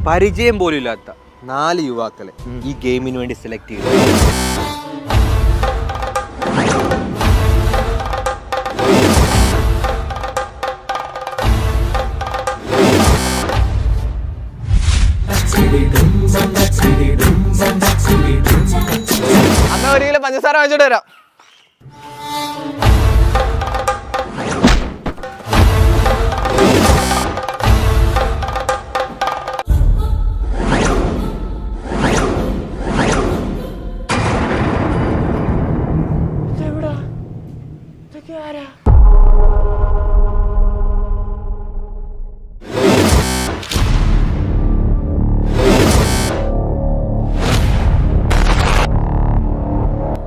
പരിചയം പോലും ഇല്ലാത്ത 4 യുവാക്കളെ ഈ ഗെയിമിന് വേണ്ടി സെലക്ട് ചെയ്തു. അന്ന് 1 കിലോ പഞ്ചസാര വാങ്ങിച്ചോട്ട് വരാം.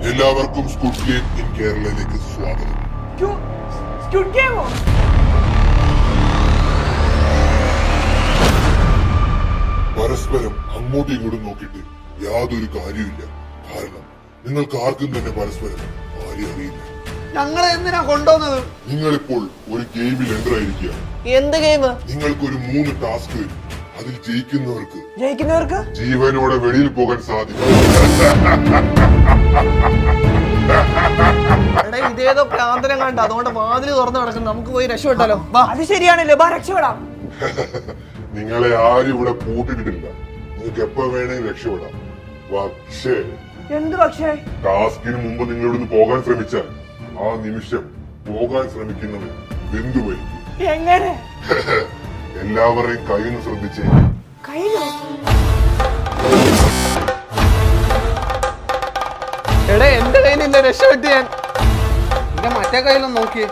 എല്ലാവർക്കും സ്ക്വിഡ് ഗെയിം ഇൻ കേരളയിലേക്ക് സ്വാഗതം. പരസ്പരം അങ്ങോട്ടും ഇങ്ങോട്ടും നോക്കിയിട്ട് യാതൊരു കാര്യമില്ല. കാരണം നിങ്ങൾക്ക് ആർക്കും തന്നെ പരസ്പരം ആരെയും അറിയില്ല. ഞങ്ങളെ എന്തിനാ കൊണ്ടുവന്നത്? നിങ്ങളിപ്പോൾ ഒരു ഗെയിമിൽ എൻ്റർ ആയിരിക്കുകയാണ്. എന്ത് ഗെയിം? നിങ്ങൾക്കൊരു 3 ടാസ്ക് വരും. അതിൽ ജയിക്കുന്നവർക്ക് ജീവനോടെ വെളിയിൽ പോകാൻ സാധിക്കും. ഇതേതോ പ്രാന്തരം കണ്ട, അതുകൊണ്ട് വാതില് തുറന്നു കിടക്കുന്നു. നമുക്ക് പോയി രക്ഷപ്പെട്ടാലോ? അത് ശരിയാണല്ലോ, രക്ഷപ്പെടാം. നിങ്ങളെ ആരും ഇവിടെ പൂട്ടിട്ടിട്ടില്ല. നിങ്ങൾക്ക് എപ്പോ വേണമെങ്കിൽ രക്ഷപ്പെടാം. പക്ഷേ എന്ത് പക്ഷേ? ടാസ്കിന് മുമ്പ് നിങ്ങളിവിടുന്ന് പോകാൻ ശ്രമിച്ചാൽ ആ നിമിഷം പോകാൻ ശ്രമിക്കുന്നത് ബന്ധുവായിരിക്കും. എങ്ങനെ? എല്ലാവരെയും കയ്യൊന്ന് ശ്രദ്ധിച്ചേ. എടാ, എന്റെ കയ്യിലില്ല, രക്ഷപ്പെട്ട് ഞാൻ. എന്റെ മറ്റേ കയ്യിലൊന്ന് നോക്കിയേ.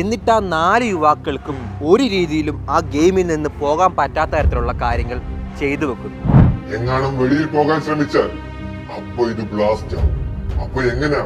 എന്നിട്ട് ആ 4 യുവാക്കൾക്കും ഒരു രീതിയിലും ആ ഗെയിമിൽ നിന്ന് പോകാൻ പറ്റാത്ത തരത്തിലുള്ള കാര്യങ്ങൾ ചെയ്തു വെക്കുന്നു. എങ്ങാനും വെളിയിൽ പോകാൻ ശ്രമിച്ചാൽ അപ്പൊ ഇത് ബ്ലാസ്റ്റ് ആവും. അപ്പൊ എങ്ങനെയാ